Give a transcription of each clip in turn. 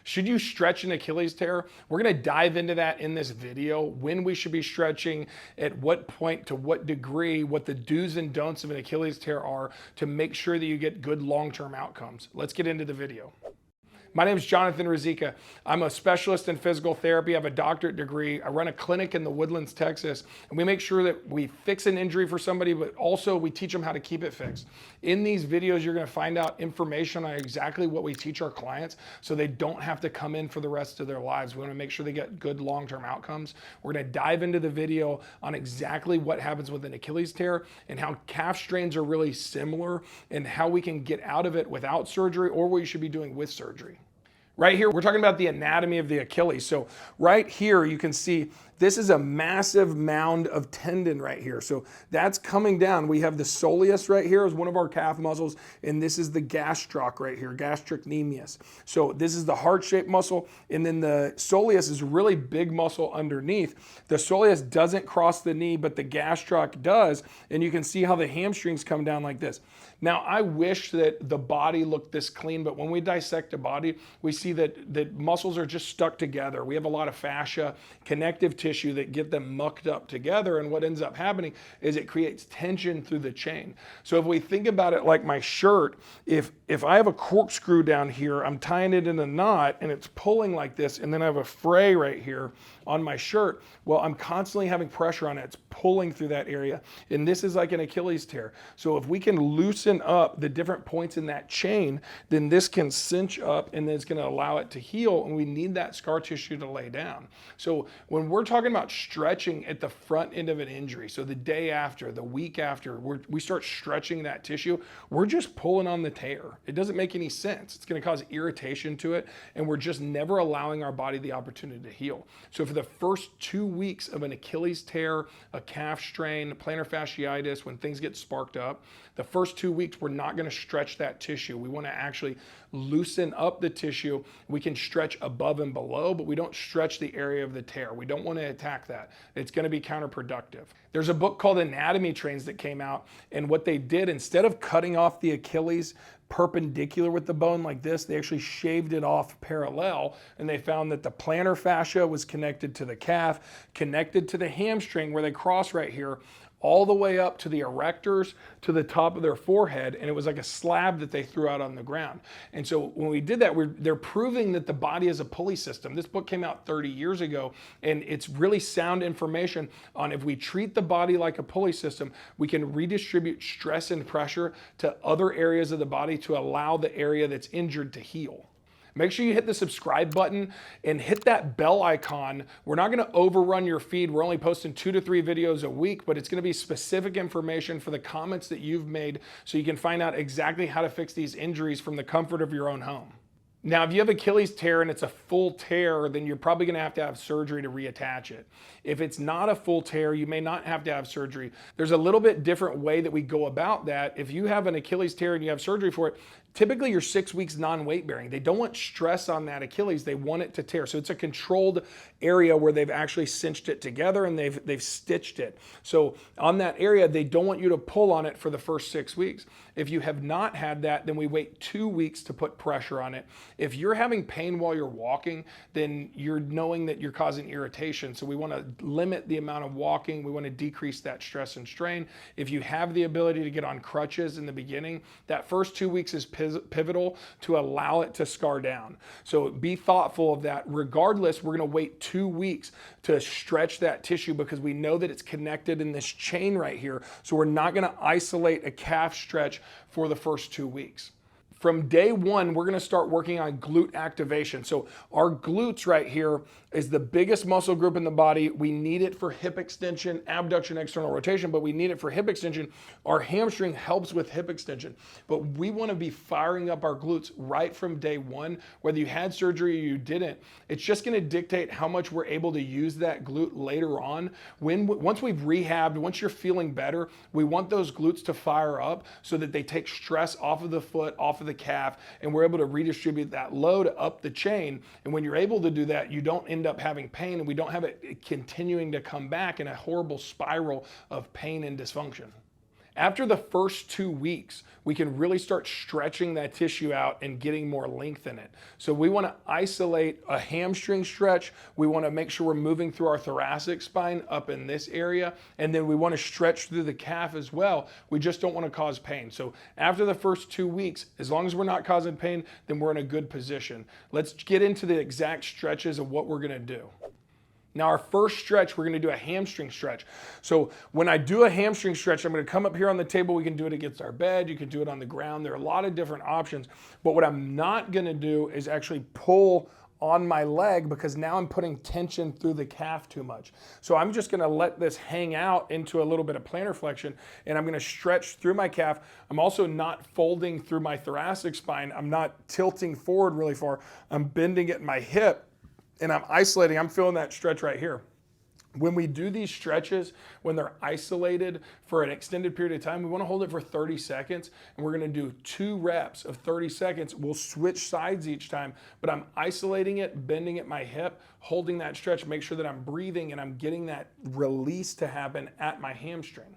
Should you stretch an Achilles tear? We're gonna dive into that in this video, when we should be stretching, at what point, to what degree, what the do's and don'ts of an Achilles tear are to make sure that you get good long-term outcomes. Let's get into the video. My name is Jonathan Rizika. I'm a specialist in physical therapy. I have a doctorate degree. I run a clinic in the Woodlands, Texas, and we make sure that we fix an injury for somebody, but also we teach them how to keep it fixed. In these videos, you're gonna find out information on exactly what we teach our clients so they don't have to come in for the rest of their lives. We wanna make sure they get good long-term outcomes. We're gonna dive into the video on exactly what happens with an Achilles tear and how calf strains are really similar and how we can get out of it without surgery or what you should be doing with surgery. Right here, we're talking about the anatomy of the Achilles. So right here, you can see this is a massive mound of tendon right here. So that's coming down. We have the soleus right here as one of our calf muscles, and this is the gastroc right here, gastrocnemius. So this is the heart-shaped muscle, and then the soleus is a really big muscle underneath. The soleus doesn't cross the knee, but the gastroc does, and you can see how the hamstrings come down like this. Now, I wish that the body looked this clean, but when we dissect a body, we see that muscles are just stuck together. We have a lot of fascia, connective tissue that get them mucked up together, and what ends up happening is it creates tension through the chain. So if we think about it like my shirt, if I have a corkscrew down here, I'm tying it in a knot and it's pulling like this, and then I have a fray right here on my shirt, well, I'm constantly having pressure on it. It's pulling through that area, and this is like an Achilles tear. So if we can loosen up the different points in that chain, then this can cinch up and then it's going to allow it to heal, and we need that scar tissue to lay down. So when we're talking about stretching at the front end of an injury, so the day after, the week after, we start stretching that tissue, we're just pulling on the tear. It doesn't make any sense. It's going to cause irritation to it, and we're just never allowing our body the opportunity to heal. So for the first 2 weeks of an Achilles tear, a calf strain, plantar fasciitis, when things get sparked up, the first 2 weeks, we're not going to stretch that tissue. We want to actually loosen up the tissue. We can stretch above and below, but we don't stretch the area of the tear. We don't want to attack that. It's going to be counterproductive. There's a book called Anatomy Trains that came out, and what they did, instead of cutting off the Achilles perpendicular with the bone like this, they actually shaved it off parallel, and they found that the plantar fascia was connected to the calf, connected to the hamstring where they cross right here, all the way up to the erectors, to the top of their forehead, and it was like a slab that they threw out on the ground. And so when we did that, they're proving that the body is a pulley system. This book came out 30 years ago, and it's really sound information on if we treat the body like a pulley system, we can redistribute stress and pressure to other areas of the body to allow the area that's injured to heal. Make sure you hit the subscribe button and hit that bell icon. We're not gonna overrun your feed. We're only posting 2 to 3 videos a week, but it's gonna be specific information for the comments that you've made so you can find out exactly how to fix these injuries from the comfort of your own home. Now, if you have Achilles tear and it's a full tear, then you're probably gonna have to have surgery to reattach it. If it's not a full tear, you may not have to have surgery. There's a little bit different way that we go about that. If you have an Achilles tear and you have surgery for it, typically you're 6 weeks non-weight bearing. They don't want stress on that Achilles. They want it to tear. So it's a controlled area where they've actually cinched it together and they've stitched it. So on that area, they don't want you to pull on it for the first 6 weeks. If you have not had that, then we wait 2 weeks to put pressure on it. If you're having pain while you're walking, then you're knowing that you're causing irritation. So we want to limit the amount of walking. We want to decrease that stress and strain. If you have the ability to get on crutches in the beginning, that first 2 weeks is pivotal to allow it to scar down. So be thoughtful of that. Regardless, we're going to wait 2 weeks to stretch that tissue because we know that it's connected in this chain right here. So we're not going to isolate a calf stretch for the first 2 weeks. From day one, we're gonna start working on glute activation. So our glutes right here is the biggest muscle group in the body. We need it for hip extension, abduction, external rotation, but we need it for hip extension. Our hamstring helps with hip extension, but we wanna be firing up our glutes right from day one, whether you had surgery or you didn't. It's just gonna dictate how much we're able to use that glute later on. Once we've rehabbed, once you're feeling better, we want those glutes to fire up so that they take stress off of the foot, off of the calf, and we're able to redistribute that load up the chain. And when you're able to do that, you don't end up having pain, and we don't have it continuing to come back in a horrible spiral of pain and dysfunction. After the first 2 weeks, we can really start stretching that tissue out and getting more length in it. So we want to isolate a hamstring stretch. We want to make sure we're moving through our thoracic spine up in this area. And then we want to stretch through the calf as well. We just don't want to cause pain. So after the first 2 weeks, as long as we're not causing pain, then we're in a good position. Let's get into the exact stretches of what we're going to do. Now our first stretch, we're gonna do a hamstring stretch. So when I do a hamstring stretch, I'm gonna come up here on the table. We can do it against our bed. You can do it on the ground. There are a lot of different options. But what I'm not gonna do is actually pull on my leg, because now I'm putting tension through the calf too much. So I'm just gonna let this hang out into a little bit of plantar flexion, and I'm gonna stretch through my calf. I'm also not folding through my thoracic spine. I'm not tilting forward really far. I'm bending it in my hip, and I'm isolating. I'm feeling that stretch right here. When we do these stretches, when they're isolated for an extended period of time, we want to hold it for 30 seconds, and we're going to do 2 reps of 30 seconds. We'll switch sides each time, but I'm isolating it, bending at my hip, holding that stretch, make sure that I'm breathing and I'm getting that release to happen at my hamstring.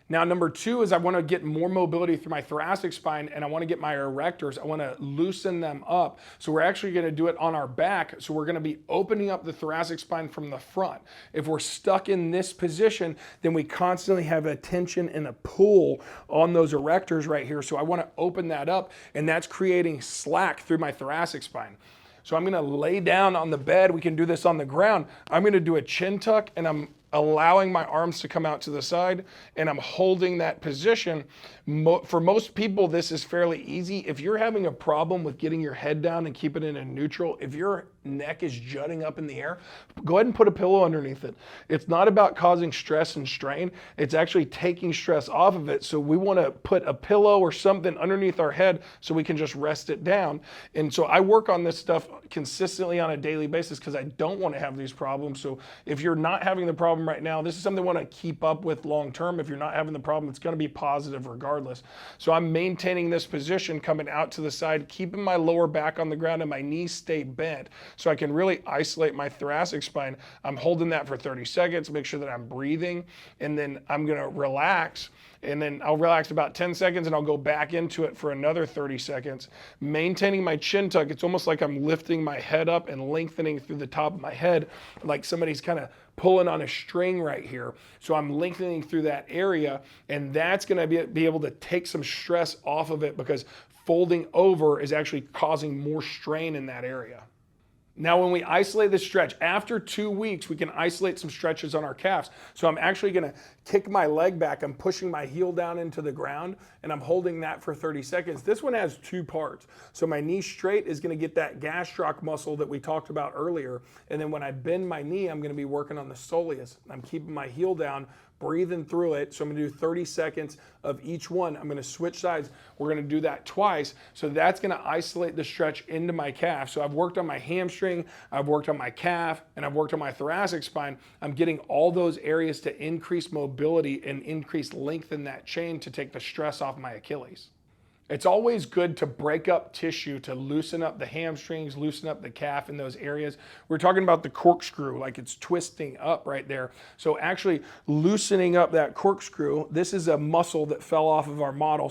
Now, number 2 is I want to get more mobility through my thoracic spine, and I want to get my erectors. I want to loosen them up. So we're actually going to do it on our back. So we're going to be opening up the thoracic spine from the front. If we're stuck in this position, then we constantly have a tension and a pull on those erectors right here. So I want to open that up, and that's creating slack through my thoracic spine. So I'm going to lay down on the bed. We can do this on the ground. I'm going to do a chin tuck, and I'm allowing my arms to come out to the side, and I'm holding that position. For most people, this is fairly easy. If you're having a problem with getting your head down and keeping it in neutral, if your neck is jutting up in the air, go ahead and put a pillow underneath it. It's not about causing stress and strain. It's actually taking stress off of it. So we want to put a pillow or something underneath our head so we can just rest it down. And so I work on this stuff consistently on a daily basis because I don't want to have these problems. So if you're not having the problem right now, this is something I want to keep up with long term. If you're not having the problem, it's going to be positive regardless. So I'm maintaining this position, coming out to the side, keeping my lower back on the ground and my knees stay bent so I can really isolate my thoracic spine. I'm holding that for 30 seconds, make sure that I'm breathing, and then I'm going to relax. And then I'll relax about 10 seconds and I'll go back into it for another 30 seconds. Maintaining my chin tuck, it's almost like I'm lifting my head up and lengthening through the top of my head, like somebody's kind of pulling on a string right here. So I'm lengthening through that area, and that's going to be able to take some stress off of it, because folding over is actually causing more strain in that area. Now, when we isolate the stretch, after 2 weeks, we can isolate some stretches on our calves. So I'm actually going to kick my leg back. I'm pushing my heel down into the ground, and I'm holding that for 30 seconds. This one has 2 parts. So my knee straight is going to get that gastroc muscle that we talked about earlier. And then when I bend my knee, I'm going to be working on the soleus. I'm keeping my heel down, breathing through it. So I'm going to do 30 seconds of each one. I'm going to switch sides. We're going to do that twice. So that's going to isolate the stretch into my calf. So I've worked on my hamstring, I've worked on my calf, and I've worked on my thoracic spine. I'm getting all those areas to increase mobility and increase length in that chain to take the stress off my Achilles. It's always good to break up tissue to loosen up the hamstrings, loosen up the calf in those areas. We're talking about the corkscrew, like it's twisting up right there. So actually loosening up that corkscrew, this is a muscle that fell off of our model.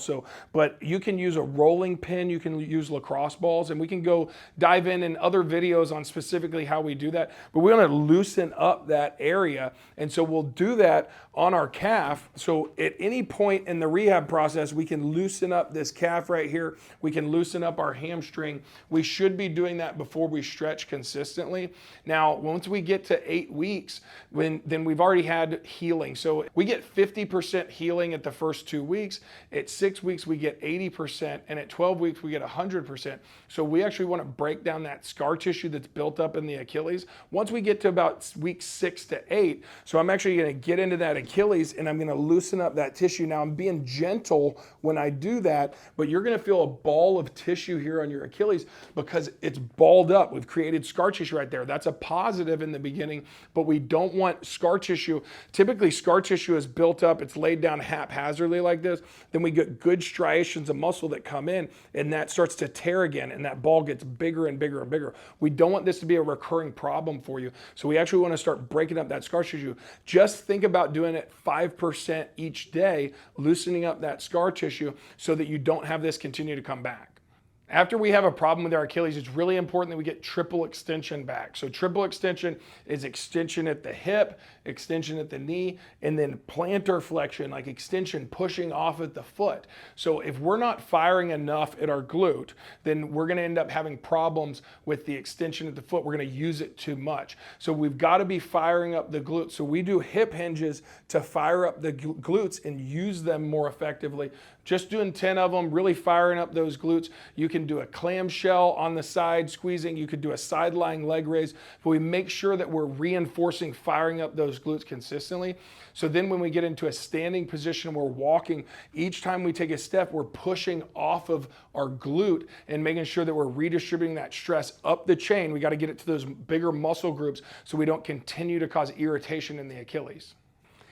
But you can use a rolling pin, you can use lacrosse balls, and we can go dive in other videos on specifically how we do that. But we want to loosen up that area. And so we'll do that on our calf. So at any point in the rehab process, we can loosen up this calf right here. We can loosen up our hamstring. We should be doing that before we stretch consistently. Now, once we get to 8 weeks, then we've already had healing. So we get 50% healing at the first 2 weeks. At 6 weeks, we get 80%. And at 12 weeks, we get 100%. So we actually want to break down that scar tissue that's built up in the Achilles. Once we get to about week 6 to 8, so I'm actually going to get into that Achilles, and I'm going to loosen up that tissue. Now, I'm being gentle when I do that, but you're gonna feel a ball of tissue here on your Achilles because it's balled up. We've created scar tissue right there. That's a positive in the beginning, but we don't want scar tissue. Typically, scar tissue is built up, it's laid down haphazardly like this. Then we get good striations of muscle that come in, and that starts to tear again, and that ball gets bigger and bigger and bigger. We don't want this to be a recurring problem for you. So we actually want to start breaking up that scar tissue. Just think about doing it 5% each day, loosening up that scar tissue so that you don't have this continue to come back. After we have a problem with our Achilles, it's really important that we get triple extension back. So triple extension is extension at the hip, extension at the knee, and then plantar flexion, like extension pushing off at the foot. So if we're not firing enough at our glute, then we're gonna end up having problems with the extension at the foot. We're gonna use it too much. So we've gotta be firing up the glutes. So we do hip hinges to fire up the glutes and use them more effectively. Just doing 10 of them, really firing up those glutes. You can do a clamshell on the side, squeezing. You could do a side lying leg raise. But we make sure that we're reinforcing firing up those glutes consistently. So then when we get into a standing position, we're walking, each time we take a step, we're pushing off of our glute and making sure that we're redistributing that stress up the chain. We got to get it to those bigger muscle groups so we don't continue to cause irritation in the Achilles.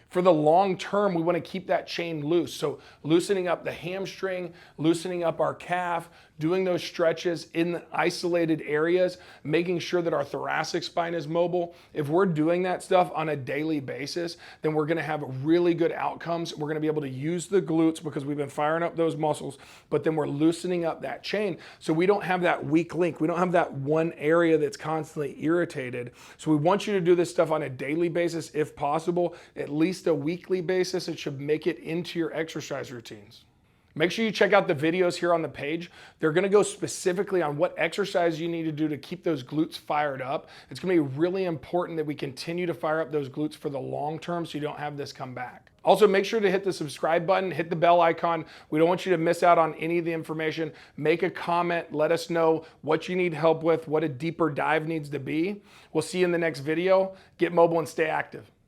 For the long term, we want to keep that chain loose. So loosening up the hamstring, loosening up our calf, doing those stretches in isolated areas, making sure that our thoracic spine is mobile. If we're doing that stuff on a daily basis, then we're going to have really good outcomes. We're going to be able to use the glutes because we've been firing up those muscles, but then we're loosening up that chain so we don't have that weak link. We don't have that one area that's constantly irritated. So we want you to do this stuff on a daily basis if possible, at least a weekly basis. It should make it into your exercise routines. Make sure you check out the videos here on the page. They're gonna go specifically on what exercise you need to do to keep those glutes fired up. It's gonna be really important that we continue to fire up those glutes for the long term so you don't have this come back. Also, make sure to hit the subscribe button, hit the bell icon. We don't want you to miss out on any of the information. Make a comment, let us know what you need help with, what a deeper dive needs to be. We'll see you in the next video. Get mobile and stay active.